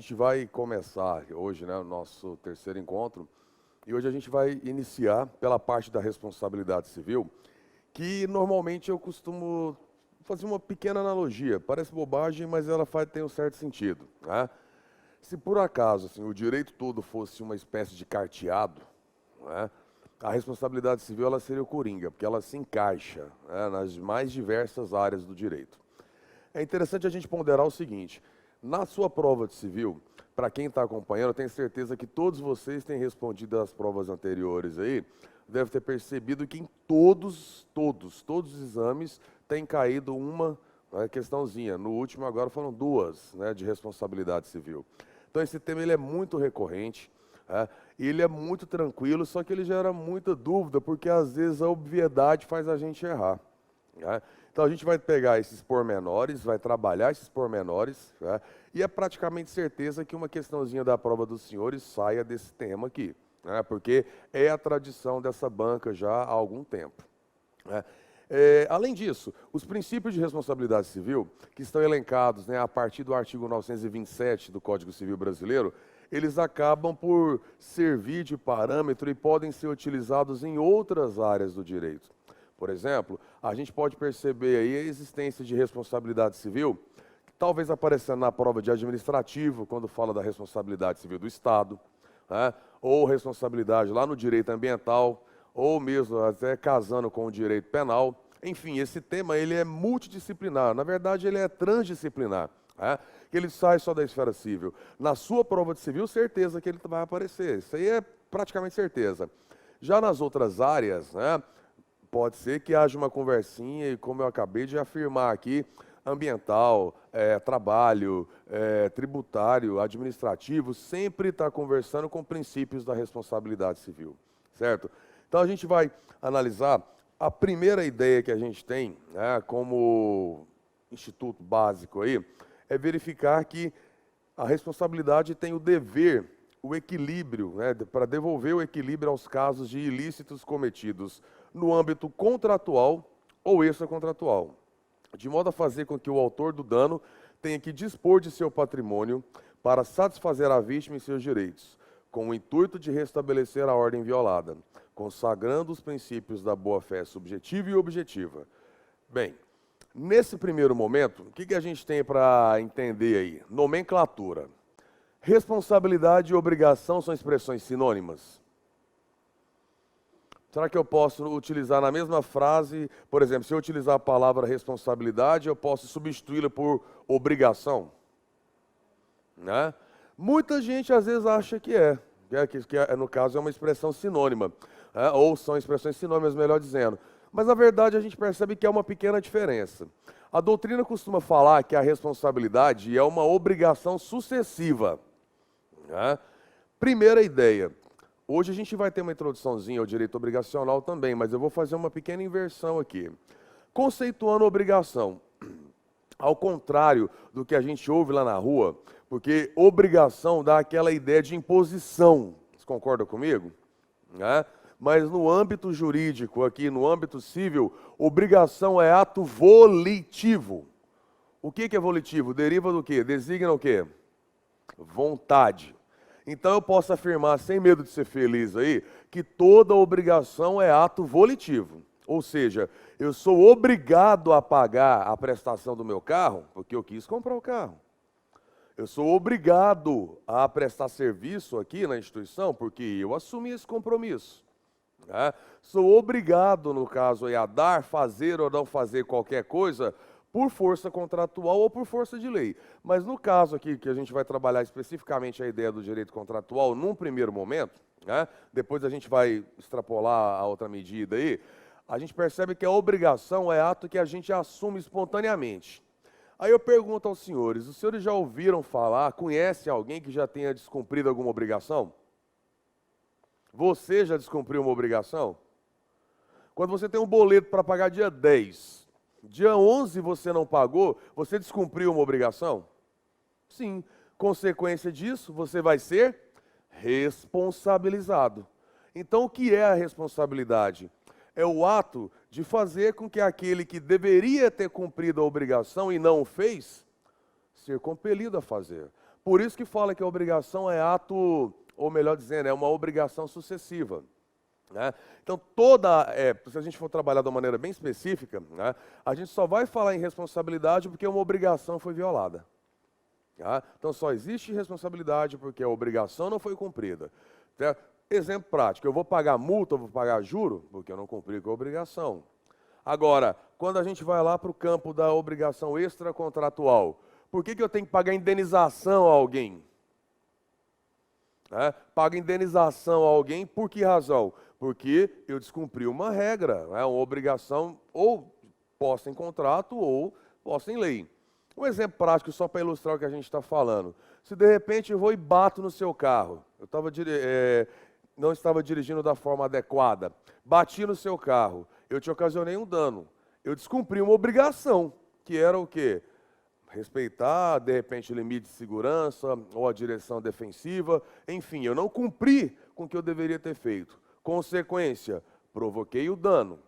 gente vai começar hoje, né, o nosso terceiro encontro, e hoje a gente vai iniciar pela parte da responsabilidade civil, que normalmente eu costumo fazer uma pequena analogia. Parece bobagem, mas ela tem um certo sentido, né? Se por acaso assim, o direito todo fosse uma espécie de carteado, né, a responsabilidade civil ela seria o coringa, porque ela se encaixa, né, nas mais diversas áreas do direito. É interessante a gente ponderar o seguinte: na sua prova de civil, para quem está acompanhando, eu tenho certeza que todos vocês têm respondido às provas anteriores aí, deve ter percebido que em todos os exames tem caído uma, né, questãozinha. No último agora foram duas, né, de responsabilidade civil. Então esse tema ele é muito recorrente, né, e ele é muito tranquilo, só que ele gera muita dúvida, porque às vezes a obviedade faz a gente errar, né? Então a gente vai pegar esses pormenores, vai trabalhar esses pormenores, né, e é praticamente certeza que uma questãozinha da prova dos senhores saia desse tema aqui, né, porque é a tradição dessa banca já há algum tempo, né. Além disso, os princípios de responsabilidade civil, que estão elencados, né, a partir do artigo 927 do Código Civil Brasileiro, eles acabam por servir de parâmetro e podem ser utilizados em outras áreas do direito. Por exemplo, a gente pode perceber aí a existência de responsabilidade civil, que talvez aparecendo na prova de administrativo, quando fala da responsabilidade civil do Estado, né, ou responsabilidade lá no direito ambiental, ou mesmo até casando com o direito penal. Enfim, esse tema ele é multidisciplinar, na verdade ele é transdisciplinar, né? Ele sai só da esfera civil. Na sua prova de civil, certeza que ele vai aparecer, isso aí é praticamente certeza. Já nas outras áreas, né, pode ser que haja uma conversinha, e como eu acabei de afirmar aqui, ambiental, trabalho, tributário, administrativo, sempre está conversando com princípios da responsabilidade civil, certo? Então a gente vai analisar a primeira ideia que a gente tem, né, como instituto básico aí, é verificar que a responsabilidade tem o dever, o equilíbrio, né, para devolver o equilíbrio aos casos de ilícitos cometidos no âmbito contratual ou extracontratual, de modo a fazer com que o autor do dano tenha que dispor de seu patrimônio para satisfazer a vítima e seus direitos, com o intuito de restabelecer a ordem violada, consagrando os princípios da boa-fé subjetiva e objetiva. Bem, nesse primeiro momento, o que a gente tem para entender aí? Nomenclatura. Responsabilidade e obrigação são expressões sinônimas? Será que eu posso utilizar na mesma frase, por exemplo, se eu utilizar a palavra responsabilidade, eu posso substituí-la por obrigação? Né? Muita gente às vezes acha que no caso é uma expressão sinônima, ou são expressões sinônimas, melhor dizendo. Mas na verdade a gente percebe que há uma pequena diferença. A doutrina costuma falar que a responsabilidade é uma obrigação sucessiva, né? Primeira ideia. Hoje a gente vai ter uma introduçãozinha ao direito obrigacional também, mas eu vou fazer uma pequena inversão aqui. Conceituando obrigação, ao contrário do que a gente ouve lá na rua, porque obrigação dá aquela ideia de imposição. Vocês concordam comigo? Né? Mas no âmbito jurídico, aqui no âmbito civil, obrigação é ato volitivo. O que é volitivo? Deriva do quê? Designa o quê? Vontade. Então eu posso afirmar, sem medo de ser feliz aí, que toda obrigação é ato volitivo. Ou seja, eu sou obrigado a pagar a prestação do meu carro porque eu quis comprar o carro. Eu sou obrigado a prestar serviço aqui na instituição porque eu assumi esse compromisso, né? Sou obrigado, no caso, a dar, fazer ou não fazer qualquer coisa por força contratual ou por força de lei. Mas no caso aqui, que a gente vai trabalhar especificamente a ideia do direito contratual num primeiro momento, né, depois a gente vai extrapolar a outra medida aí, a gente percebe que a obrigação é ato que a gente assume espontaneamente. Aí eu pergunto aos senhores, os senhores já ouviram falar, conhecem alguém que já tenha descumprido alguma obrigação? Você já descumpriu uma obrigação? Quando você tem um boleto para pagar dia 10, dia 11 você não pagou, você descumpriu uma obrigação? Sim. Consequência disso, você vai ser responsabilizado. Então, o que é a responsabilidade? É o ato de fazer com que aquele que deveria ter cumprido a obrigação e não o fez, ser compelido a fazer. Por isso que fala que a obrigação é ato, ou melhor dizendo, é uma obrigação sucessiva. Né? Então, se a gente for trabalhar de uma maneira bem específica, né, a gente só vai falar em responsabilidade porque uma obrigação foi violada. Tá? Então, só existe responsabilidade porque a obrigação não foi cumprida. Tá? Exemplo prático, eu vou pagar multa, eu vou pagar juro, porque eu não cumpri com a obrigação. Agora, quando a gente vai lá para o campo da obrigação extracontratual, por que eu tenho que pagar indenização a alguém? Paga indenização a alguém por que razão? Porque eu descumpri uma regra, uma obrigação ou posta em contrato ou posta em lei. Um exemplo prático só para ilustrar o que a gente está falando. Se de repente eu vou e bato no seu carro, não estava dirigindo da forma adequada, bati no seu carro, eu te ocasionei um dano. Eu descumpri uma obrigação, que era o quê? Respeitar, de repente, o limite de segurança ou a direção defensiva. Enfim, eu não cumpri com o que eu deveria ter feito. Consequência, provoquei o dano.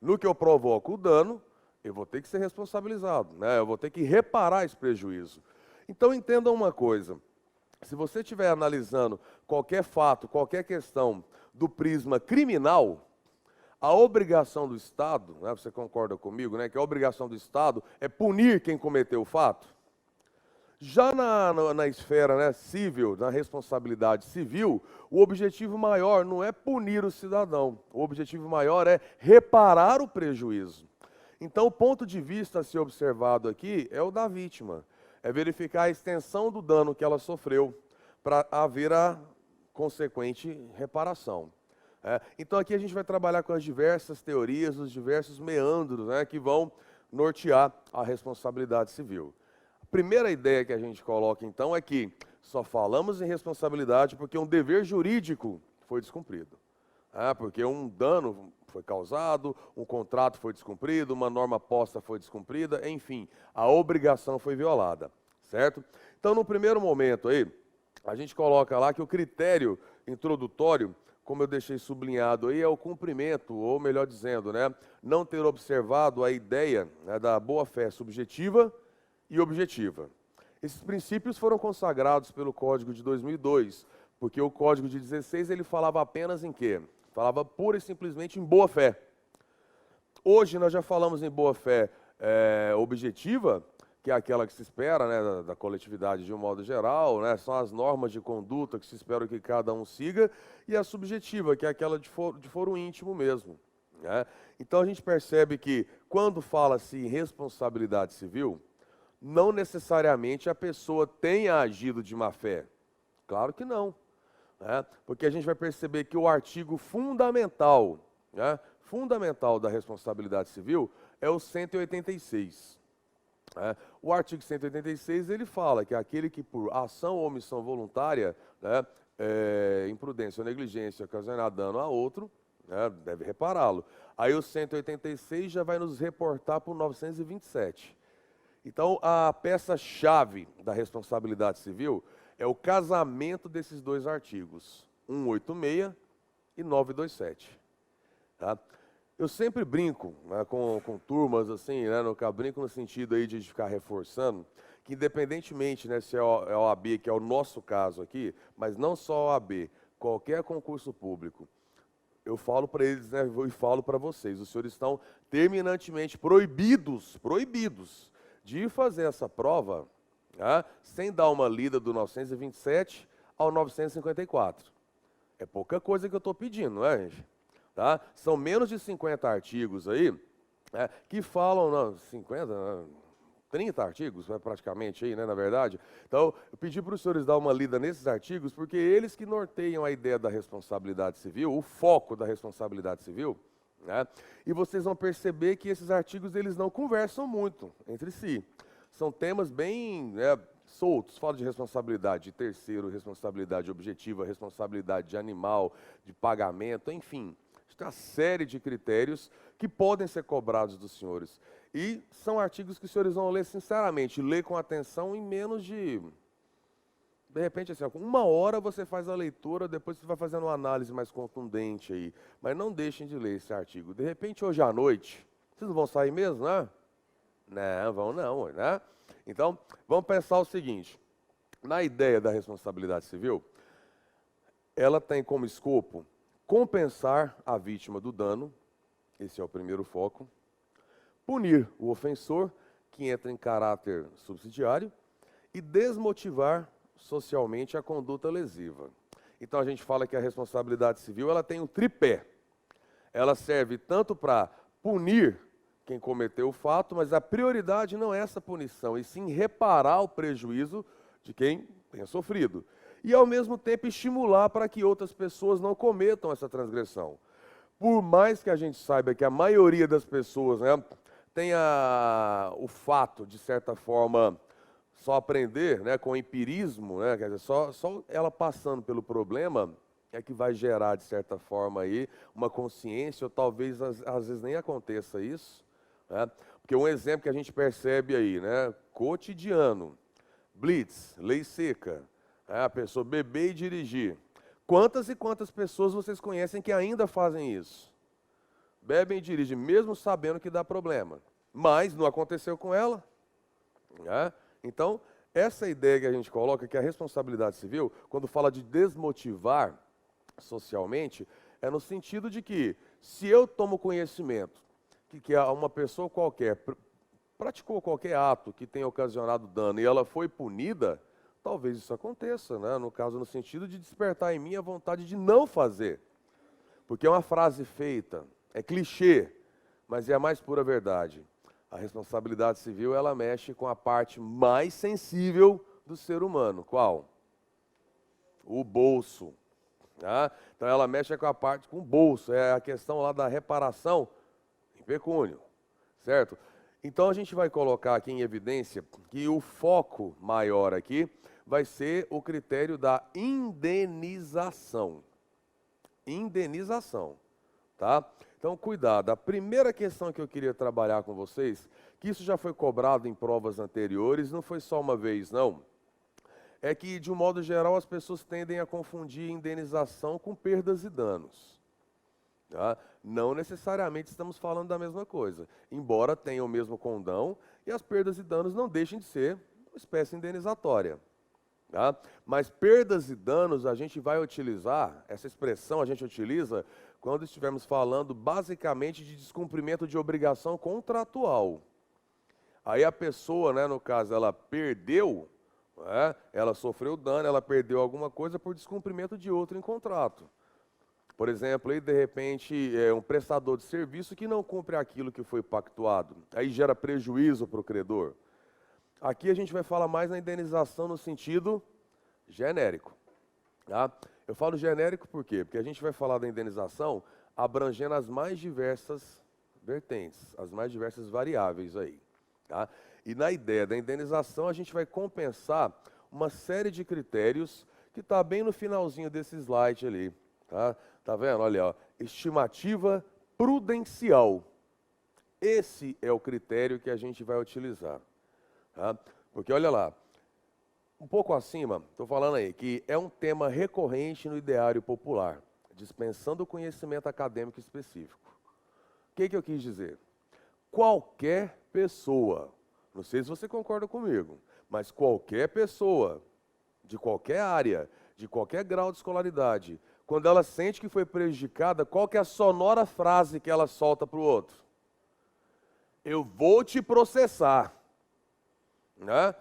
No que eu provoco o dano, eu vou ter que ser responsabilizado, né? Eu vou ter que reparar esse prejuízo. Então, entendam uma coisa. Se você estiver analisando qualquer fato, qualquer questão do prisma criminal, a obrigação do Estado, né, você concorda comigo, né, que a obrigação do Estado é punir quem cometeu o fato? Já na esfera, né, civil, na responsabilidade civil, o objetivo maior não é punir o cidadão, o objetivo maior é reparar o prejuízo. Então, o ponto de vista a ser observado aqui é o da vítima, é verificar a extensão do dano que ela sofreu para haver a consequente reparação. Então aqui a gente vai trabalhar com as diversas teorias, os diversos meandros, né, que vão nortear a responsabilidade civil. A primeira ideia que a gente coloca então é que só falamos em responsabilidade porque um dever jurídico foi descumprido. Porque um dano foi causado, um contrato foi descumprido, uma norma posta foi descumprida, enfim, a obrigação foi violada, certo? Então no primeiro momento aí, a gente coloca lá que o critério introdutório, como eu deixei sublinhado aí, é o cumprimento, ou melhor dizendo, né, não ter observado a ideia, né, da boa-fé subjetiva e objetiva. Esses princípios foram consagrados pelo Código de 2002, porque o Código de 16 ele falava apenas em quê? Falava pura e simplesmente em boa-fé. Hoje nós já falamos em boa-fé objetiva, que é aquela que se espera, né, da coletividade de um modo geral, né, são as normas de conduta que se espera que cada um siga, e a subjetiva, que é aquela de foro íntimo mesmo. Né? Então a gente percebe que quando fala-se em responsabilidade civil, não necessariamente a pessoa tenha agido de má fé. Claro que não. Né? Porque a gente vai perceber que o artigo fundamental, né, fundamental da responsabilidade civil é o 186. O artigo 186 ele fala que aquele que por ação ou omissão voluntária, né, imprudência ou negligência ocasionar dano a outro, né, deve repará-lo. Aí o 186 já vai nos reportar para o 927. Então a peça-chave da responsabilidade civil é o casamento desses dois artigos, 186 e 927. Tá? Eu sempre brinco, né, com turmas assim, né, brinco no sentido aí de ficar reforçando, que independentemente, né, se é a OAB, que é o nosso caso aqui, mas não só a OAB, qualquer concurso público, eu falo para eles, né, e falo para vocês, os senhores estão terminantemente proibidos de fazer essa prova, né, sem dar uma lida do 927 ao 954. É pouca coisa que eu estou pedindo, não é, gente? Tá? São menos de 50 artigos aí, que falam, não, 50, 30 artigos, praticamente aí, né, na verdade. Então, eu pedi para os senhores dar uma lida nesses artigos, porque eles que norteiam a ideia da responsabilidade civil, o foco da responsabilidade civil, né, e vocês vão perceber que esses artigos eles não conversam muito entre si. São temas bem soltos, fala de responsabilidade de terceiro, responsabilidade objetiva, responsabilidade de animal, de pagamento, enfim. Tem uma série de critérios que podem ser cobrados dos senhores. E são artigos que os senhores vão ler sinceramente, ler com atenção em menos de repente, assim, uma hora você faz a leitura, depois você vai fazendo uma análise mais contundente aí. Mas não deixem de ler esse artigo. De repente, hoje à noite, vocês não vão sair mesmo, né? Não, vão não, né? Então, vamos pensar o seguinte. Na ideia da responsabilidade civil, ela tem como escopo compensar a vítima do dano, esse é o primeiro foco, punir o ofensor, que entra em caráter subsidiário, e desmotivar socialmente a conduta lesiva. Então a gente fala que a responsabilidade civil ela tem um tripé. Ela serve tanto para punir quem cometeu o fato, mas a prioridade não é essa punição, e sim reparar o prejuízo de quem tenha sofrido. E, ao mesmo tempo, estimular para que outras pessoas não cometam essa transgressão. Por mais que a gente saiba que a maioria das pessoas, né, tenha o fato, de certa forma, só aprender, né, com empirismo, né, quer dizer, só ela passando pelo problema é que vai gerar, de certa forma, aí, uma consciência, ou talvez às vezes nem aconteça isso, né? Porque um exemplo que a gente percebe aí, né, cotidiano, blitz, lei seca, a pessoa beber e dirigir. Quantas e quantas pessoas vocês conhecem que ainda fazem isso? Bebem e dirigem, mesmo sabendo que dá problema. Mas não aconteceu com ela, né? Então, essa ideia que a gente coloca, que a responsabilidade civil, quando fala de desmotivar socialmente, é no sentido de que, se eu tomo conhecimento que uma pessoa qualquer praticou qualquer ato que tenha ocasionado dano e ela foi punida, talvez isso aconteça, né? No caso, no sentido de despertar em mim a vontade de não fazer. Porque é uma frase feita, é clichê, mas é a mais pura verdade. A responsabilidade civil, ela mexe com a parte mais sensível do ser humano. Qual? O bolso. Tá? Então ela mexe com a parte, com o bolso, é a questão lá da reparação em pecúnio, certo? Então a gente vai colocar aqui em evidência que o foco maior aqui vai ser o critério da indenização. Indenização, tá? Então cuidado, a primeira questão que eu queria trabalhar com vocês, que isso já foi cobrado em provas anteriores, não foi só uma vez não, é que, de um modo geral, as pessoas tendem a confundir indenização com perdas e danos. Tá? Não necessariamente estamos falando da mesma coisa, embora tenham o mesmo condão, e as perdas e danos não deixem de ser uma espécie indenizatória. Tá? Mas perdas e danos a gente vai utilizar, essa expressão a gente utiliza quando estivermos falando basicamente de descumprimento de obrigação contratual. Aí a pessoa, né, no caso, ela perdeu, ela sofreu dano, ela perdeu alguma coisa por descumprimento de outro em contrato. Por exemplo, aí, de repente, um prestador de serviço que não cumpre aquilo que foi pactuado. Aí gera prejuízo para o credor. Aqui a gente vai falar mais na indenização no sentido genérico. Tá? Eu falo genérico por quê? Porque a gente vai falar da indenização abrangendo as mais diversas vertentes, as mais diversas variáveis aí. Tá? E na ideia da indenização, a gente vai compensar uma série de critérios que está bem no finalzinho desse slide ali. Tá vendo? Olha, ó, estimativa prudencial. Esse é o critério que a gente vai utilizar. Tá? Porque olha lá, um pouco acima, estou falando aí, que é um tema recorrente no ideário popular, dispensando o conhecimento acadêmico específico. O que eu quis dizer? Qualquer pessoa, não sei se você concorda comigo, mas qualquer pessoa, de qualquer área, de qualquer grau de escolaridade, quando ela sente que foi prejudicada, qual que é a sonora frase que ela solta para o outro? Eu vou te processar. Né?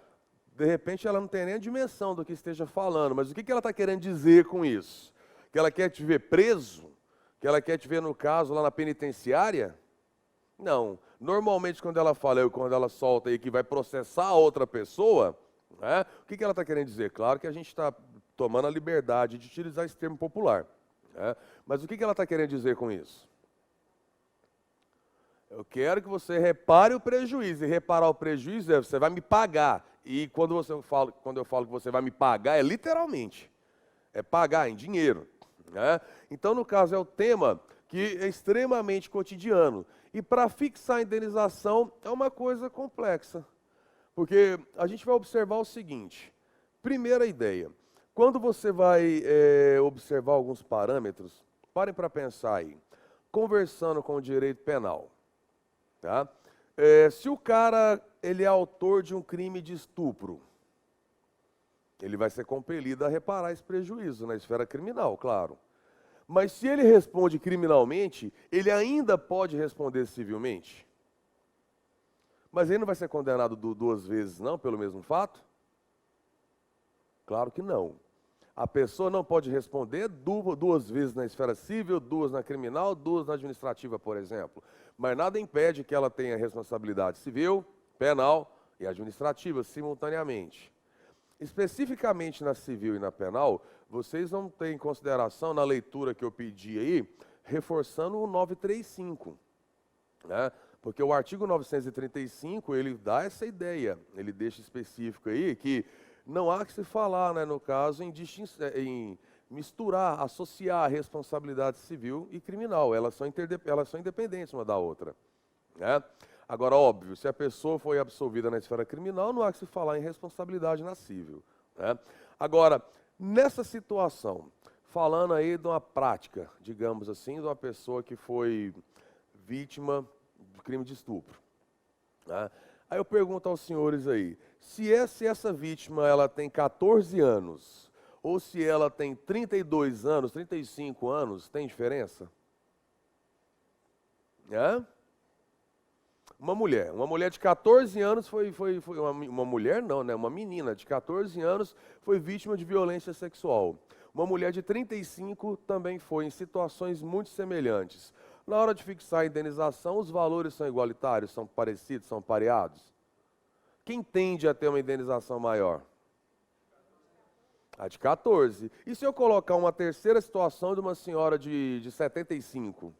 De repente ela não tem nem a dimensão do que esteja falando, mas o que ela está querendo dizer com isso? Que ela quer te ver preso? Que ela quer te ver, no caso, lá na penitenciária? Não. Normalmente, quando ela fala, quando ela solta aí que vai processar a outra pessoa, né, o que ela está querendo dizer? Claro que a gente está tomando a liberdade de utilizar esse termo popular. Né? Mas o que ela está querendo dizer com isso? Eu quero que você repare o prejuízo. E reparar o prejuízo você vai me pagar. E quando eu falo que você vai me pagar, é literalmente. É pagar em dinheiro. Né? Então, no caso, é o tema que é extremamente cotidiano. E para fixar a indenização é uma coisa complexa. Porque a gente vai observar o seguinte. Primeira ideia. Quando você vai observar alguns parâmetros, parem para pensar aí. Conversando com o direito penal. Tá? Se o cara ele é autor de um crime de estupro, Ele vai ser compelido a reparar esse prejuízo na esfera criminal, claro. Mas se ele responde criminalmente, ele ainda pode responder civilmente? Mas ele não vai ser condenado duas vezes, não, pelo mesmo fato? Claro que não. A pessoa não pode responder duas vezes na esfera civil, duas na criminal, duas na administrativa, por exemplo. Mas nada impede que ela tenha responsabilidade civil, penal e administrativa simultaneamente. Especificamente na civil e na penal, vocês vão ter em consideração, na leitura que eu pedi aí, reforçando o 935, né? Porque o artigo 935, ele dá essa ideia, ele deixa específico aí que não há que se falar, né, no caso, em misturar, associar a responsabilidade civil e criminal. Elas são independentes uma da outra, né? Agora, óbvio, se a pessoa foi absolvida na esfera criminal, não há que se falar em responsabilidade na civil, né? Agora, nessa situação, falando aí de uma prática, digamos assim, de uma pessoa que foi vítima de crime de estupro, né? Aí eu pergunto aos senhores aí, se essa vítima ela tem 14 anos, ou se ela tem 32 anos, 35 anos, tem diferença? É? Uma mulher de 14 anos foi uma mulher não, né? Uma menina de 14 anos foi vítima de violência sexual. Uma mulher de 35 também foi, em situações muito semelhantes. Na hora de fixar a indenização, os valores são igualitários, são parecidos, são pareados? Quem tende a ter uma indenização maior? A de 14. E se eu colocar uma terceira situação de uma senhora de 75?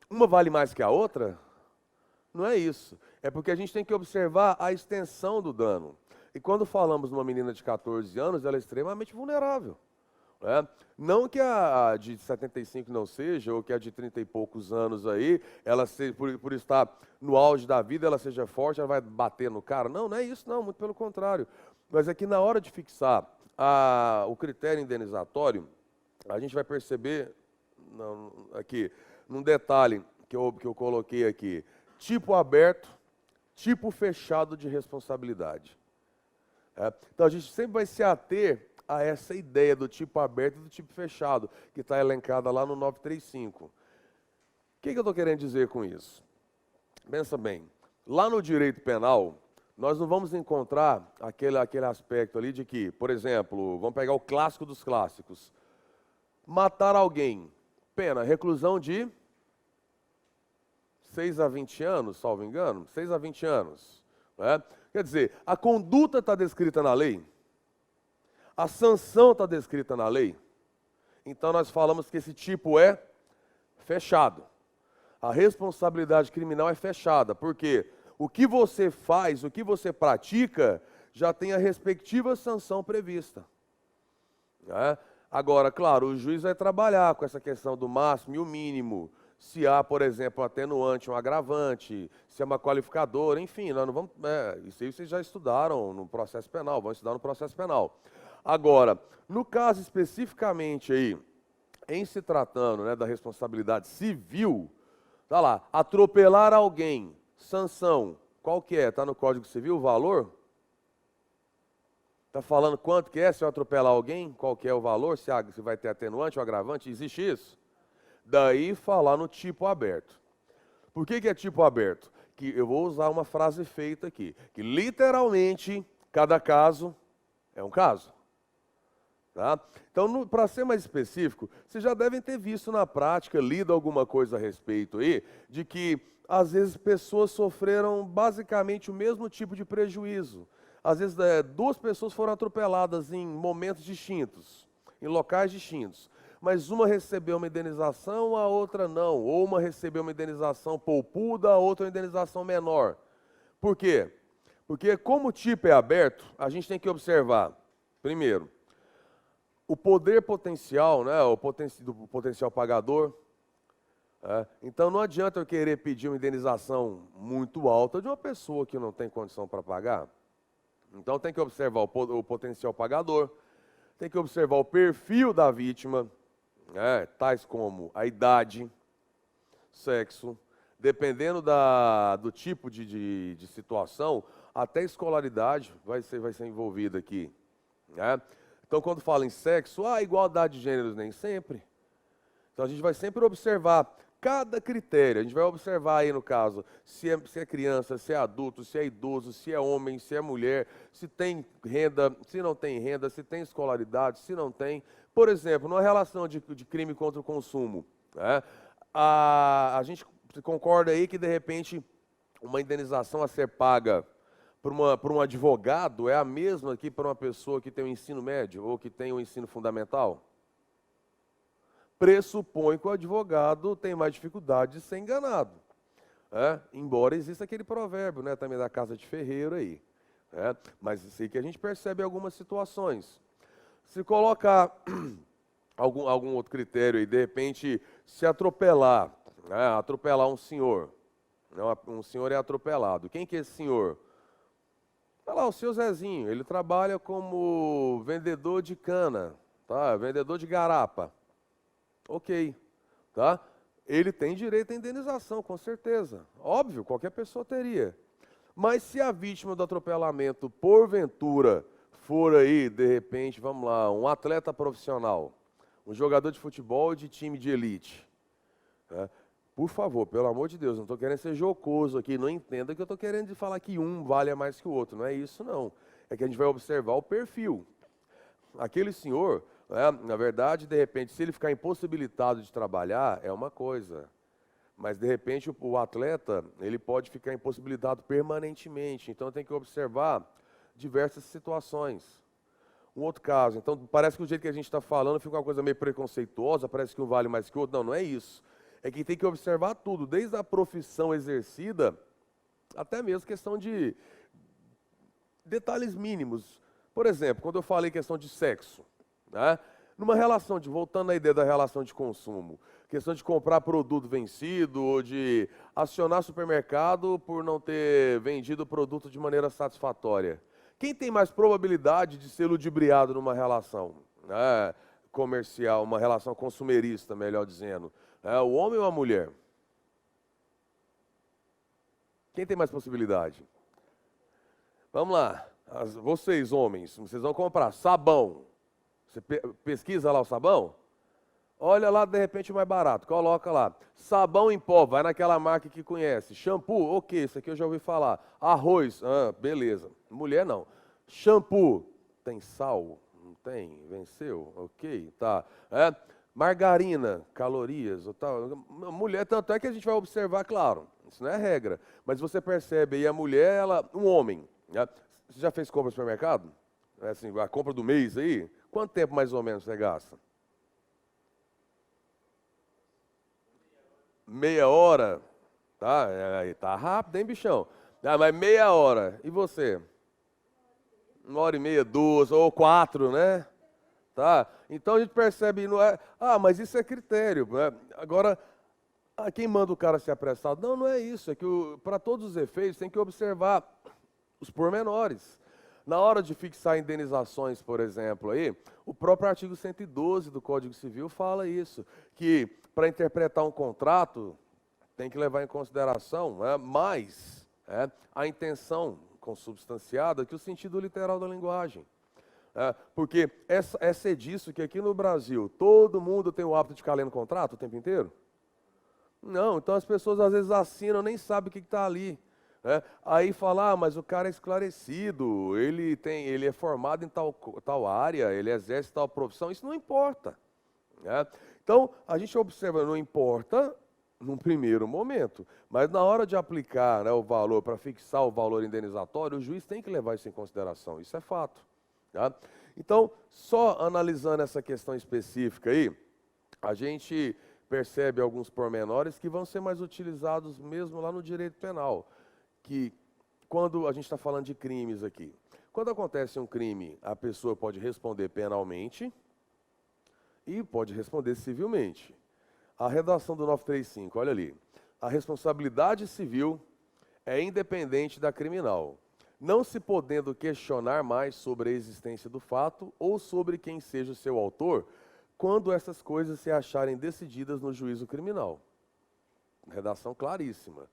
Uma vale mais que a outra? Não é isso. É porque a gente tem que observar a extensão do dano. E quando falamos numa menina de 14 anos, ela é extremamente vulnerável, né? Não que a de 75 não seja, ou que a de 30 e poucos anos aí, ela seja, por estar no auge da vida, ela seja forte, ela vai bater no cara. Não, não é isso não, muito pelo contrário. Mas é que na hora de fixar o critério indenizatório, a gente vai perceber aqui, num detalhe que eu coloquei aqui, tipo aberto, tipo fechado de responsabilidade. Então a gente sempre vai se ater a essa ideia do tipo aberto e do tipo fechado, que está elencada lá no 935. O que eu estou querendo dizer com isso? Pensa bem, lá no direito penal, nós não vamos encontrar aquele aspecto ali de que, por exemplo, vamos pegar o clássico dos clássicos, matar alguém, pena, reclusão de 6 a 20 anos, salvo engano, 6 a 20 anos. Né? Quer dizer, a conduta está descrita na lei, a sanção está descrita na lei, então nós falamos que esse tipo é fechado. A responsabilidade criminal é fechada, porque o que você faz, o que você pratica, já tem a respectiva sanção prevista. Né? Agora, claro, o juiz vai trabalhar com essa questão do máximo e o mínimo, se há, por exemplo, um atenuante, um agravante, se é uma qualificadora, enfim, nós não vamos, isso aí vocês já estudaram no processo penal, vão estudar no processo penal. Agora, no caso especificamente aí, em se tratando, né, da responsabilidade civil, tá lá, atropelar alguém, sanção, qual que é? Está no Código Civil o valor? Está falando quanto que é se eu atropelar alguém? Qual que é o valor? Se vai ter atenuante ou agravante? Existe isso? Daí falar no tipo aberto. Por que é tipo aberto? Que eu vou usar uma frase feita aqui, que literalmente cada caso é um caso. Tá? Então, para ser mais específico, vocês já devem ter visto na prática, lido alguma coisa a respeito aí, de que às vezes pessoas sofreram basicamente o mesmo tipo de prejuízo. Às vezes duas pessoas foram atropeladas em momentos distintos, em locais distintos. Mas uma recebeu uma indenização, a outra não. Ou uma recebeu uma indenização poupuda, a outra uma indenização menor. Por quê? Porque como o tipo é aberto, a gente tem que observar, primeiro, o poder potencial, né, do potencial pagador. Então não adianta eu querer pedir uma indenização muito alta de uma pessoa que não tem condição para pagar. Então tem que observar o potencial pagador, tem que observar o perfil da vítima, tais como a idade, sexo, dependendo do tipo de situação, até escolaridade vai ser envolvida aqui, né? Então, quando fala em sexo, igualdade de gêneros, nem sempre. Então, a gente vai sempre observar cada critério. A gente vai observar aí, no caso, se é criança, se é adulto, se é idoso, se é homem, se é mulher, se tem renda, se não tem renda, se tem escolaridade, se não tem. Por exemplo, numa relação de crime contra o consumo, né? A gente concorda aí que, de repente, uma indenização a ser paga por um advogado é a mesma que para uma pessoa que tem o ensino médio ou que tem o ensino fundamental? Pressupõe que o advogado tem mais dificuldade de ser enganado. Embora exista aquele provérbio, né, também da casa de ferreiro aí. Mas isso aí que a gente percebe em algumas situações. Se colocar algum outro critério aí, de repente, se atropelar, né, atropelar um senhor. Um senhor é atropelado. Quem que é esse senhor? Olha lá, o seu Zezinho, ele trabalha como vendedor de cana, tá? Vendedor de garapa. Ok, tá? Ele tem direito à indenização, com certeza. Óbvio, qualquer pessoa teria. Mas se a vítima do atropelamento, porventura, for aí, de repente, vamos lá, um atleta profissional, um jogador de futebol de time de elite, né? Por favor, pelo amor de Deus, não estou querendo ser jocoso aqui, não entenda que eu estou querendo falar que um vale mais que o outro, não é isso não. É que a gente vai observar o perfil. Aquele senhor, né, na verdade, de repente, se ele ficar impossibilitado de trabalhar, é uma coisa. Mas, de repente, o atleta, ele pode ficar impossibilitado permanentemente. Então, tem que observar diversas situações. Um outro caso, então, parece que o jeito que a gente está falando fica uma coisa meio preconceituosa, parece que um vale mais que o outro. Não, não é isso. É que tem que observar tudo, desde a profissão exercida, até mesmo questão de detalhes mínimos. Por exemplo, quando eu falei questão de sexo, né? Numa relação voltando à ideia da relação de consumo, questão de comprar produto vencido ou de acionar supermercado por não ter vendido o produto de maneira satisfatória. Quem tem mais probabilidade de ser ludibriado numa relação, né, comercial, uma relação consumerista, melhor dizendo? O homem ou a mulher? Quem tem mais possibilidade? Vamos lá. Vocês, homens, vocês vão comprar sabão. Você pesquisa lá o sabão? Olha lá, de repente, o mais barato. Coloca lá. Sabão em pó, vai naquela marca que conhece. Shampoo, ok, isso aqui eu já ouvi falar. Arroz, beleza. Mulher, não. Shampoo, tem sal? Não tem? Venceu? Ok, tá. Margarina, calorias, ou tal. Mulher, tanto é que a gente vai observar, claro, isso não é regra. Mas você percebe aí, a mulher, um homem, né? Você já fez compra no supermercado? Assim, a compra do mês aí? Quanto tempo mais ou menos você gasta? Meia hora? Tá, tá rápido, hein, bichão? Mas meia hora. E você? 1h30, 2 ou 4, né? Tá? Então a gente percebe, não é, mas isso é critério, né? Agora, quem manda o cara ser apressado? Não, não é isso, é que para todos os efeitos tem que observar os pormenores. Na hora de fixar indenizações, por exemplo, aí, o próprio artigo 112 do Código Civil fala isso, que para interpretar um contrato tem que levar em consideração mais a intenção consubstanciada que o sentido literal da linguagem. Porque é disso que aqui no Brasil todo mundo tem o hábito de ficar lendo contrato o tempo inteiro? Não, então as pessoas às vezes assinam, nem sabem o que está ali. Aí fala, mas o cara é esclarecido, ele é formado em tal área, ele exerce tal profissão, isso não importa. Então, a gente observa, não importa num primeiro momento, mas na hora de aplicar o valor, para fixar o valor indenizatório, o juiz tem que levar isso em consideração, isso é fato. Então, só analisando essa questão específica aí, a gente percebe alguns pormenores que vão ser mais utilizados mesmo lá no direito penal, que quando a gente está falando de crimes aqui, quando acontece um crime, a pessoa pode responder penalmente e pode responder civilmente. A redação do 935, olha ali, a responsabilidade civil é independente da criminal, não se podendo questionar mais sobre a existência do fato ou sobre quem seja o seu autor, quando essas coisas se acharem decididas no juízo criminal. Redação claríssima.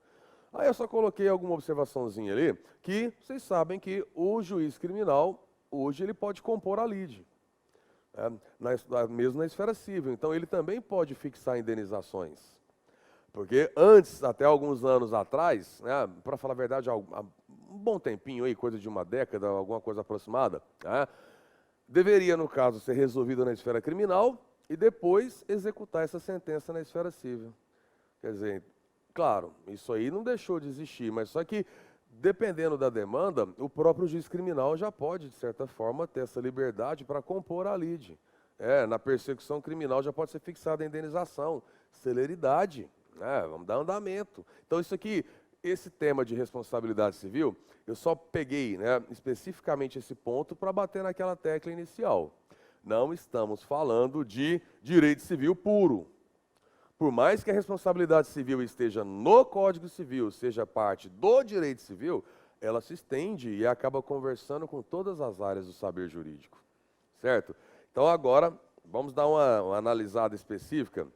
Aí eu só coloquei alguma observaçãozinha ali, que vocês sabem que o juiz criminal, hoje, ele pode compor a lide, mesmo na esfera civil. Então, ele também pode fixar indenizações. Porque antes, até alguns anos atrás, né, para falar a verdade, há um bom tempinho aí, coisa de uma década, alguma coisa aproximada, né, deveria, no caso, ser resolvido na esfera criminal e depois executar essa sentença na esfera civil. Quer dizer, claro, isso aí não deixou de existir, mas só que, dependendo da demanda, o próprio juiz criminal já pode, de certa forma, ter essa liberdade para compor a lide. Na persecução criminal já pode ser fixada a indenização, celeridade. Vamos dar andamento. Então, isso aqui, esse tema de responsabilidade civil, eu só peguei, especificamente esse ponto para bater naquela tecla inicial. Não estamos falando de direito civil puro. Por mais que a responsabilidade civil esteja no Código Civil, seja parte do direito civil, ela se estende e acaba conversando com todas as áreas do saber jurídico. Certo? Então, agora, vamos dar uma analisada específica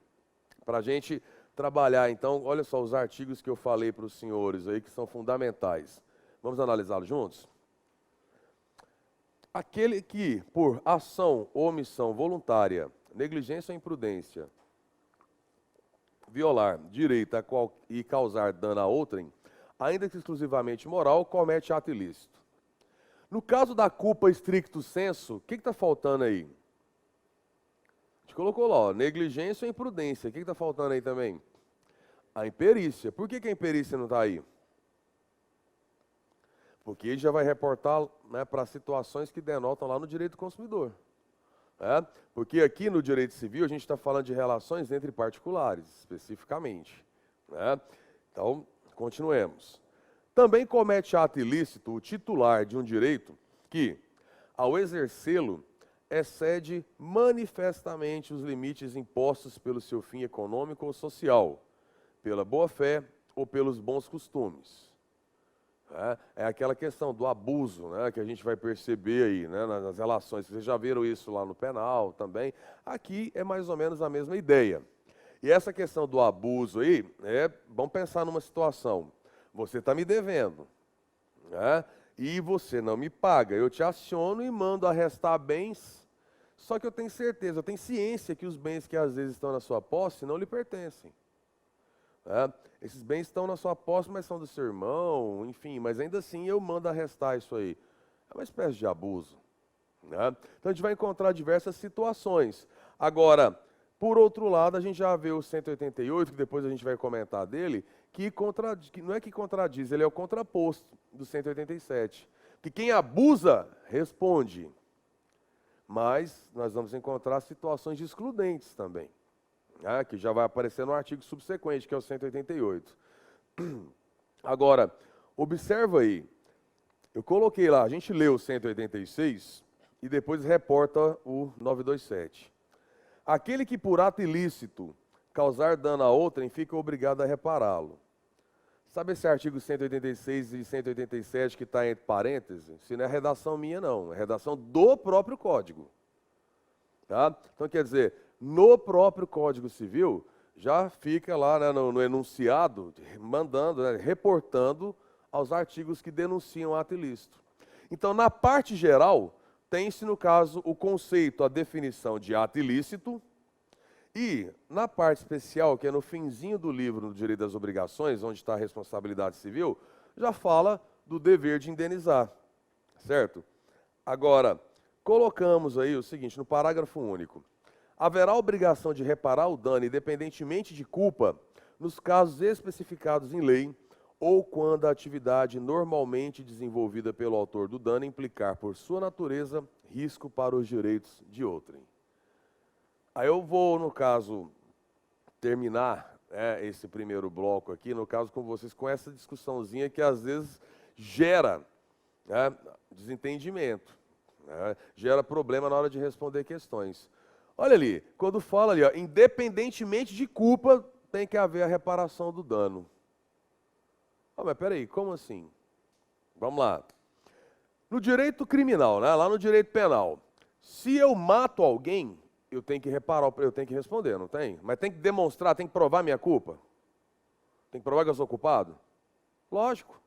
para a gente trabalhar, então, olha só os artigos que eu falei para os senhores aí, que são fundamentais. Vamos analisá-los juntos? Aquele que, por ação ou omissão voluntária, negligência ou imprudência, violar direito e causar dano a outrem, ainda que exclusivamente moral, comete ato ilícito. No caso da culpa stricto sensu, o que está faltando aí? A gente colocou lá, ó, negligência ou imprudência. O que está faltando aí também? A imperícia. Por que a imperícia não está aí? Porque ele já vai reportar, para situações que denotam lá no direito do consumidor. Porque aqui no direito civil a gente está falando de relações entre particulares, especificamente. Então, continuemos. Também comete ato ilícito o titular de um direito que, ao exercê-lo, excede manifestamente os limites impostos pelo seu fim econômico ou social, pela boa-fé ou pelos bons costumes. É aquela questão do abuso, que a gente vai perceber aí, nas relações. Vocês já viram isso lá no penal também. Aqui é mais ou menos a mesma ideia. E essa questão do abuso aí, vamos pensar numa situação. Você está me devendo, e você não me paga. Eu te aciono e mando arrestar bens. Só que eu tenho certeza, eu tenho ciência que os bens que às vezes estão na sua posse não lhe pertencem. Esses bens estão na sua posse, mas são do seu irmão, enfim, mas ainda assim eu mando arrestar isso aí. É uma espécie de abuso. Então a gente vai encontrar diversas situações. Agora, por outro lado, a gente já vê o 188, que depois a gente vai comentar dele, que não é que contradiz, ele é o contraposto do 187. Que quem abusa, responde. Mas nós vamos encontrar situações excludentes também, que já vai aparecer no artigo subsequente, que é o 188. Agora, observa aí, eu coloquei lá, a gente leu o 186 e depois reporta o 927. Aquele que por ato ilícito causar dano a outrem fica obrigado a repará-lo. Sabe esse artigo 186 e 187 que está entre parênteses? Isso não é redação minha, não. É redação do próprio Código. Então, quer dizer, no próprio Código Civil, já fica lá no enunciado, mandando, reportando aos artigos que denunciam ato ilícito. Então, na parte geral, tem-se, no caso, o conceito, a definição de ato ilícito. E, na parte especial, que é no finzinho do livro, no Direito das Obrigações, onde está a responsabilidade civil, já fala do dever de indenizar, certo? Agora, colocamos aí o seguinte, no parágrafo único. Haverá obrigação de reparar o dano, independentemente de culpa, nos casos especificados em lei, ou quando a atividade normalmente desenvolvida pelo autor do dano implicar, por sua natureza, risco para os direitos de outrem. Aí eu vou, no caso, terminar esse primeiro bloco aqui, no caso com vocês, com essa discussãozinha que às vezes gera desentendimento, gera problema na hora de responder questões. Olha ali, quando fala ali, independentemente de culpa, tem que haver a reparação do dano. Mas peraí, como assim? Vamos lá. No direito criminal, lá no direito penal, se eu mato alguém, eu tenho que reparar, eu tenho que responder, não tem? Mas tem que demonstrar, tem que provar minha culpa. Tem que provar que eu sou culpado. Lógico.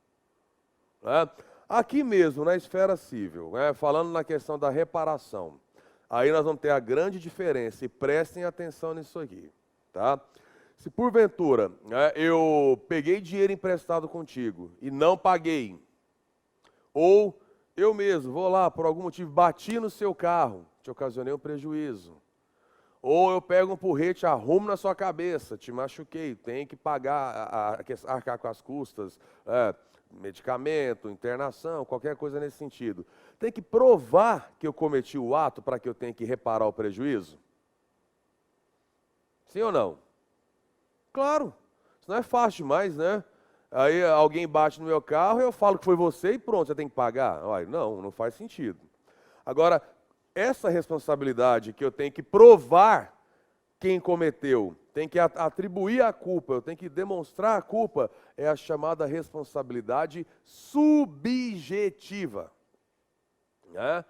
Né? Aqui mesmo, na esfera civil, né, falando na questão da reparação, aí nós vamos ter a grande diferença, e prestem atenção nisso aqui, tá? Se porventura, né, eu peguei dinheiro emprestado contigo e não paguei, ou eu mesmo vou lá, por algum motivo, bati no seu carro, te ocasionei um prejuízo, ou eu pego um porrete, arrumo na sua cabeça, te machuquei, tem que pagar, arcar com as custas, medicamento, internação, qualquer coisa nesse sentido. Tem que provar que eu cometi o ato para que eu tenha que reparar o prejuízo? Sim ou não? Claro, isso não é fácil demais, né? Aí alguém bate no meu carro, eu falo que foi você e pronto, você tem que pagar. Olha, não faz sentido. Agora, essa responsabilidade que eu tenho que provar quem cometeu, tem que atribuir a culpa, eu tenho que demonstrar a culpa, é a chamada responsabilidade subjetiva. Né?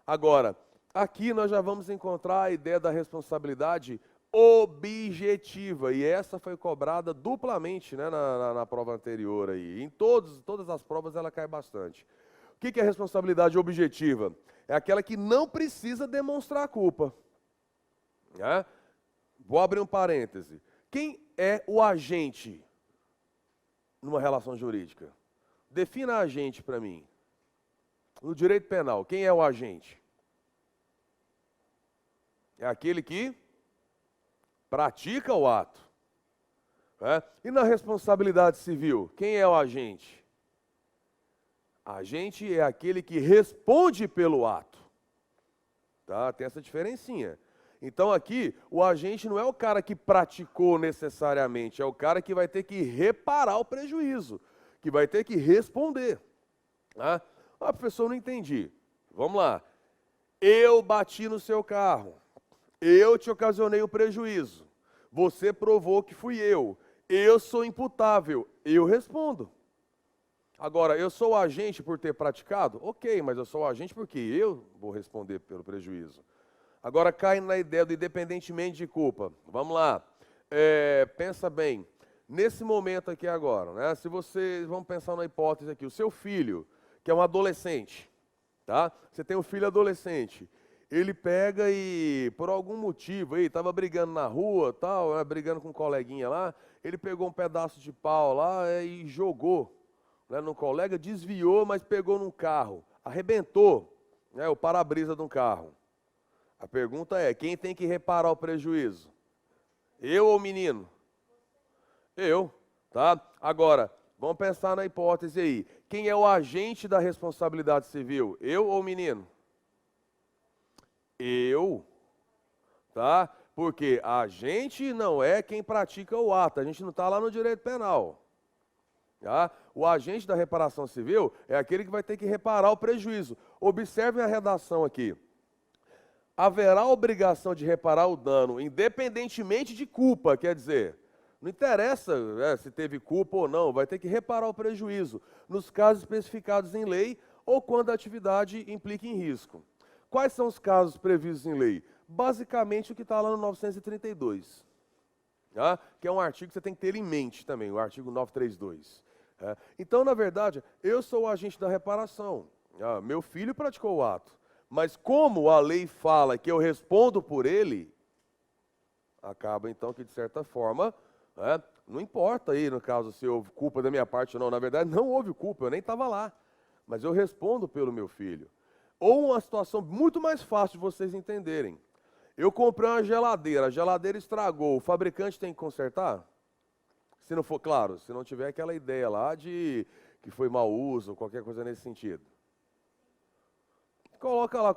Agora, aqui nós já vamos encontrar a ideia da responsabilidade objetiva, e essa foi cobrada duplamente, né, na prova anterior aí. Em todas as provas ela cai bastante. O que é responsabilidade objetiva? É aquela que não precisa demonstrar a culpa. Né? Vou abrir um parêntese. Quem é o agente numa relação jurídica? Defina agente para mim. No direito penal, quem é o agente? É aquele que pratica o ato. Né? E na responsabilidade civil, quem é o agente? Agente é aquele que responde pelo ato. Tá? Tem essa diferencinha. Então aqui, o agente não é o cara que praticou necessariamente, é o cara que vai ter que reparar o prejuízo, que vai ter que responder. Tá? Ah, professor, não entendi. Vamos lá. Eu bati no seu carro, eu te ocasionei um prejuízo, você provou que fui eu sou imputável, eu respondo. Agora, eu sou o agente por ter praticado? Ok, mas eu sou o agente porque eu vou responder pelo prejuízo. Agora, cai na ideia do independentemente de culpa. Vamos lá. Pensa bem. Nesse momento aqui agora, né? Se você, vamos pensar na hipótese aqui, o seu filho, que é um adolescente, tá? Você tem um filho adolescente. Ele pega e, por algum motivo, estava brigando na rua, tal, né, brigando com um coleguinha lá, ele pegou um pedaço de pau lá e jogou, né, no colega, desviou, mas pegou num carro, arrebentou, né, o para-brisa de um carro. A pergunta é, quem tem que reparar o prejuízo? Eu ou o menino? Eu, tá? Agora, vamos pensar na hipótese aí. Quem é o agente da responsabilidade civil? Eu ou o menino? Eu, tá? Porque a gente não é quem pratica o ato, a gente não está lá no direito penal. Tá? O agente da reparação civil é aquele que vai ter que reparar o prejuízo. Observem a redação aqui. Haverá obrigação de reparar o dano, independentemente de culpa, quer dizer, não interessa se teve culpa ou não, vai ter que reparar o prejuízo, nos casos especificados em lei ou quando a atividade implica em risco. Quais são os casos previstos em lei? Basicamente o que está lá no 932, tá? Que é um artigo que você tem que ter em mente também, o artigo 932. Tá? Então, na verdade, eu sou o agente da reparação, meu filho praticou o ato. Mas como a lei fala que eu respondo por ele, acaba então que, de certa forma, não importa aí, no caso, se houve culpa da minha parte ou não. Na verdade, não houve culpa, eu nem estava lá. Mas eu respondo pelo meu filho. Ou uma situação muito mais fácil de vocês entenderem. Eu comprei uma geladeira, a geladeira estragou, o fabricante tem que consertar? Se não for, claro, se não tiver aquela ideia lá de que foi mau uso, qualquer coisa nesse sentido. Coloca lá,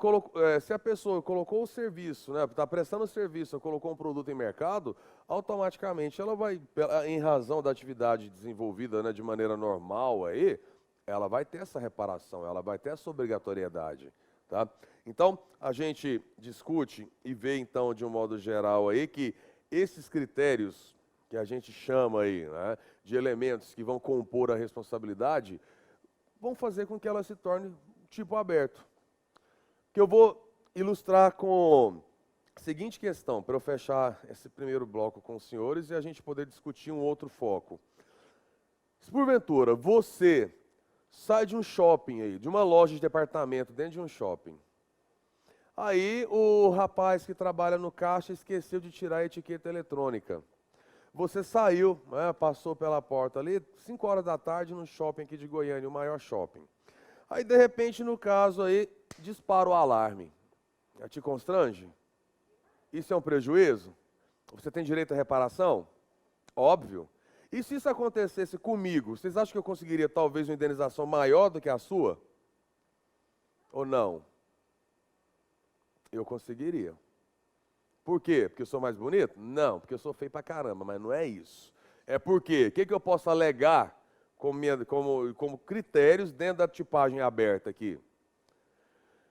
se a pessoa colocou o serviço, né, está prestando o serviço, colocou um produto em mercado, automaticamente ela vai, em razão da atividade desenvolvida, né, de maneira normal aí, ela vai ter essa reparação, ela vai ter essa obrigatoriedade. Tá? Então, a gente discute e vê, então, de um modo geral aí, que esses critérios que a gente chama aí, né, de elementos que vão compor a responsabilidade, vão fazer com que ela se torne tipo aberto. Que eu vou ilustrar com a seguinte questão, para eu fechar esse primeiro bloco com os senhores e a gente poder discutir um outro foco. Se porventura você sai de um shopping aí, de uma loja de departamento dentro de um shopping, aí o rapaz que trabalha no caixa esqueceu de tirar a etiqueta eletrônica. Você saiu, né, passou pela porta ali, 5 horas da tarde, no shopping aqui de Goiânia, o maior shopping. Aí, de repente, no caso aí, dispara o alarme. Te constrange? Isso é um prejuízo? Você tem direito à reparação? Óbvio. E se isso acontecesse comigo, vocês acham que eu conseguiria talvez uma indenização maior do que a sua? Ou não? Eu conseguiria. Por quê? Porque eu sou mais bonito? Não, porque eu sou feio pra caramba, mas não é isso. É porque, o que eu posso alegar como critérios dentro da tipagem aberta aqui?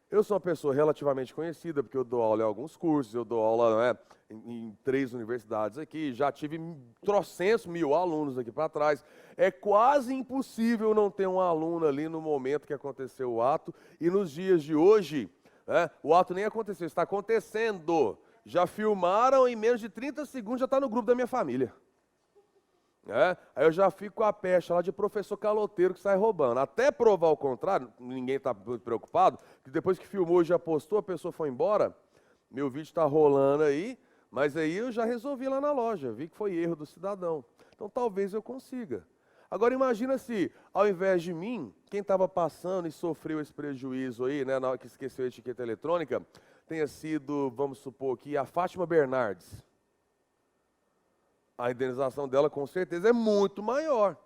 Eu sou uma pessoa relativamente conhecida, porque eu dou aula em alguns cursos, eu dou aula, né, em 3 universidades aqui, já tive trocentos mil alunos aqui para trás. É quase impossível não ter um aluno ali no momento que aconteceu o ato, e nos dias de hoje, né, o ato nem aconteceu, está acontecendo. Já filmaram, em menos de 30 segundos já está no grupo da minha família. Aí eu já fico com a pecha lá de professor caloteiro que sai roubando. Até provar o contrário, ninguém está muito preocupado, que depois que filmou e já postou, a pessoa foi embora, meu vídeo está rolando aí, mas aí eu já resolvi lá na loja, vi que foi erro do cidadão. Então talvez eu consiga. Agora imagina se, ao invés de mim, quem estava passando e sofreu esse prejuízo aí, né, na hora que esqueceu a etiqueta eletrônica, tenha sido, vamos supor aqui, a Fátima Bernardes. A indenização dela com certeza é muito maior.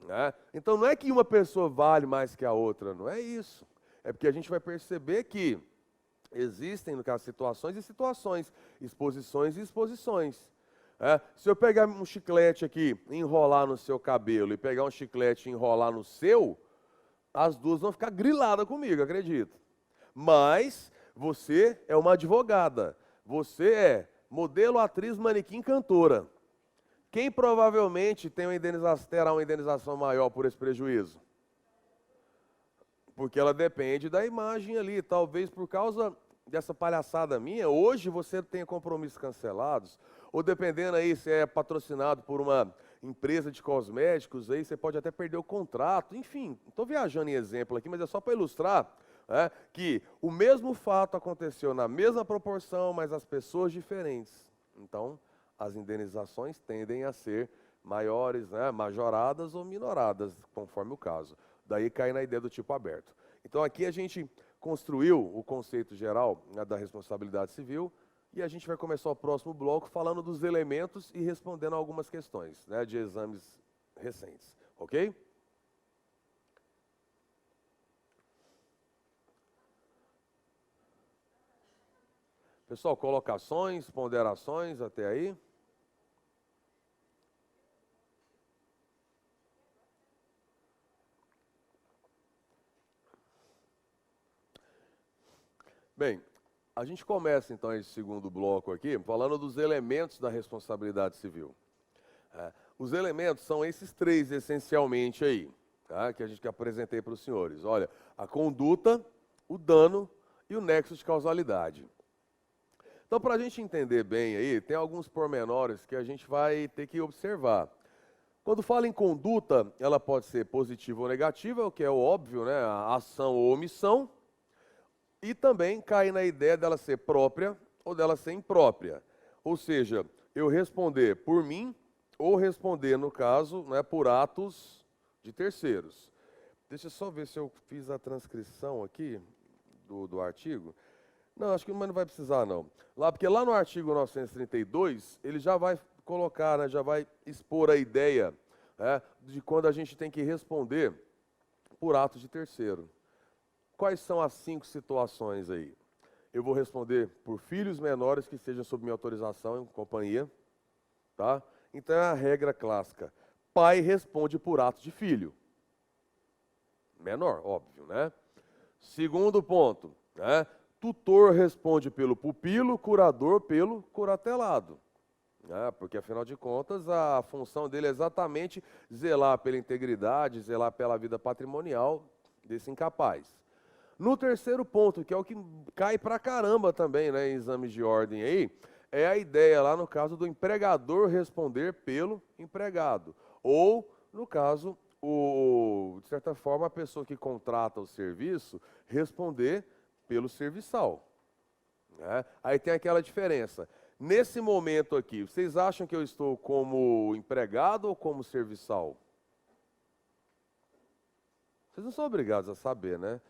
Né? Então não é que uma pessoa vale mais que a outra, não é isso. É porque a gente vai perceber que existem, no caso, situações e situações, exposições e exposições. Se eu pegar um chiclete aqui, enrolar no seu cabelo, e pegar um chiclete e enrolar no seu, as duas vão ficar griladas comigo, acredito. Mas você é uma advogada, você é modelo, atriz, manequim, cantora. Quem provavelmente terá uma indenização maior por esse prejuízo? Porque ela depende da imagem ali. Talvez por causa dessa palhaçada minha, hoje você tenha compromissos cancelados, ou dependendo aí se é patrocinado por uma empresa de cosméticos, aí você pode até perder o contrato. Enfim, estou viajando em exemplo aqui, mas é só para ilustrar que o mesmo fato aconteceu na mesma proporção, mas as pessoas diferentes. Então, as indenizações tendem a ser maiores, né, majoradas ou minoradas, conforme o caso. Daí cai na ideia do tipo aberto. Então aqui a gente construiu o conceito geral, né, da responsabilidade civil, e a gente vai começar o próximo bloco falando dos elementos e respondendo algumas questões, né, de exames recentes. Ok? Pessoal, colocações, ponderações até aí? Bem, a gente começa então esse segundo bloco aqui falando dos elementos da responsabilidade civil. Os elementos são esses 3 essencialmente aí, tá? Que apresentei para os senhores. Olha, a conduta, o dano e o nexo de causalidade. Então, para a gente entender bem aí, tem alguns pormenores que a gente vai ter que observar. Quando fala em conduta, ela pode ser positiva ou negativa, o que é o óbvio, né? A ação ou omissão. E também cai na ideia dela ser própria ou dela ser imprópria. Ou seja, eu responder por mim ou responder, no caso, né, por atos de terceiros. Deixa eu só ver se eu fiz a transcrição aqui do artigo. Não, acho que mas não vai precisar, não. Porque lá no artigo 932, ele já vai colocar, né, já vai expor a ideia, né, de quando a gente tem que responder por atos de terceiro. Quais são as 5 situações aí? Eu vou responder por filhos menores que estejam sob minha autorização em companhia, tá? Então é a regra clássica. Pai responde por atos de filho. Menor, óbvio, né? Segundo ponto, né? Tutor responde pelo pupilo, curador pelo curatelado. Porque, afinal de contas, a função dele é exatamente zelar pela integridade, zelar pela vida patrimonial desse incapaz. No terceiro ponto, que é o que cai pra caramba também, né, em exames de ordem aí, é a ideia lá no caso do empregador responder pelo empregado. Ou no caso, de certa forma, a pessoa que contrata o serviço responder pelo serviçal, né? Aí tem aquela diferença. Nesse momento aqui, vocês acham que eu estou como empregado ou como serviçal? Vocês não são obrigados a saber, né?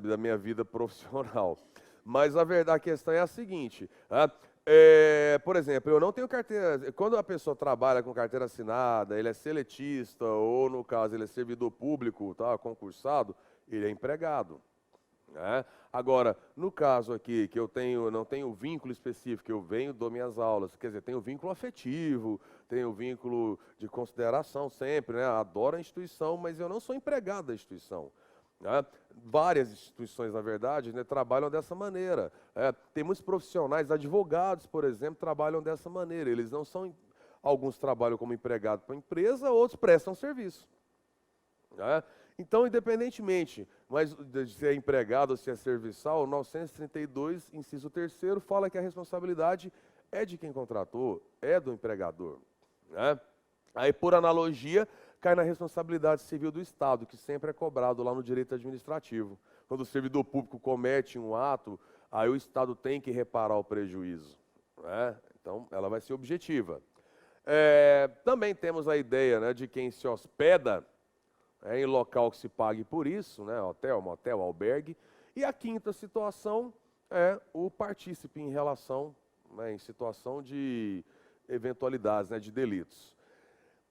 Da minha vida profissional. Mas a verdade, a questão é a seguinte: por exemplo, eu não tenho carteira. Quando a pessoa trabalha com carteira assinada, ele é seletista, ou no caso ele é servidor público, tá, concursado, ele é empregado, né? Agora, no caso aqui, que não tenho vínculo específico, eu venho, dou minhas aulas, quer dizer, tenho vínculo afetivo, tenho vínculo de consideração sempre, né? Adoro a instituição, mas eu não sou empregado da instituição, né? Várias instituições, na verdade, né, trabalham dessa maneira. Tem muitos profissionais, advogados, por exemplo, trabalham dessa maneira. Eles não são, alguns trabalham como empregado para a empresa, outros prestam serviço, né? Então, independentemente mas de ser empregado ou se é serviçal, o 932, inciso 3º, fala que a responsabilidade é de quem contratou, é do empregador, né? Aí, por analogia, cai na responsabilidade civil do Estado, que sempre é cobrado lá no direito administrativo. Quando o servidor público comete um ato, aí o Estado tem que reparar o prejuízo, né? Então, ela vai ser objetiva. Também temos a ideia, né, de quem se hospeda em local que se pague por isso, né, hotel, motel, albergue. E a quinta situação é o partícipe em relação, né, em situação de eventualidades, né, de delitos.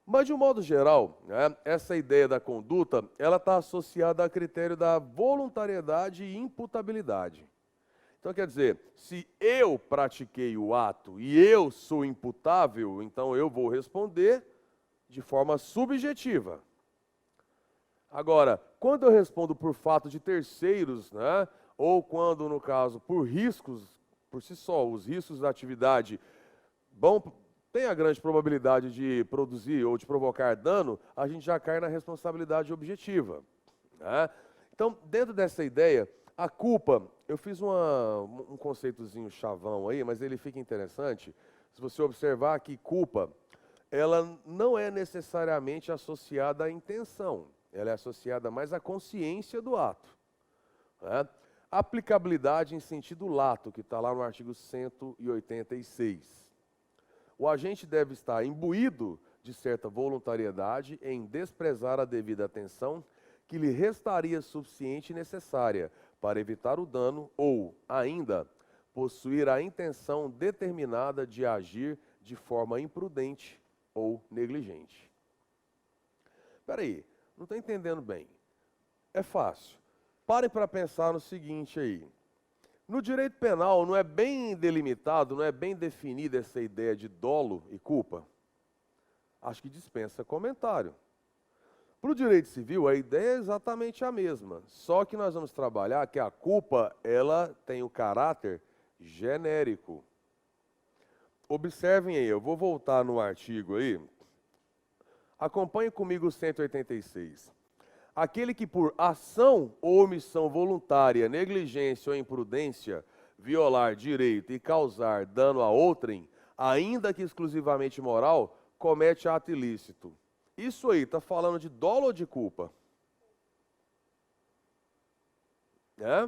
Mas, de um modo geral, né, essa ideia da conduta, ela está associada a critério da voluntariedade e imputabilidade. Então, quer dizer, se eu pratiquei o ato e eu sou imputável, então eu vou responder de forma subjetiva. Agora, quando eu respondo por fato de terceiros, né, ou quando, no caso, por riscos, por si só, os riscos da atividade tem a grande probabilidade de produzir ou de provocar dano, a gente já cai na responsabilidade objetiva, né? Então, dentro dessa ideia, a culpa, eu fiz um conceitozinho chavão aí, mas ele fica interessante. Se você observar que culpa, ela não é necessariamente associada à intenção. Ela é associada mais à consciência do ato, né? Aplicabilidade em sentido lato, que está lá no artigo 186. O agente deve estar imbuído de certa voluntariedade em desprezar a devida atenção que lhe restaria suficiente e necessária para evitar o dano ou, ainda, possuir a intenção determinada de agir de forma imprudente ou negligente. Espera aí. Não estou entendendo bem. É fácil. Parem para pensar no seguinte aí. No direito penal não é bem delimitado, não é bem definida essa ideia de dolo e culpa? Acho que dispensa comentário. Para o direito civil, a ideia é exatamente a mesma. Só que nós vamos trabalhar que a culpa, ela tem o caráter genérico. Observem aí, eu vou voltar no artigo aí. Acompanhe comigo o 186. Aquele que por ação ou omissão voluntária, negligência ou imprudência, violar direito e causar dano a outrem, ainda que exclusivamente moral, comete ato ilícito. Isso aí, está falando de dolo ou de culpa? É?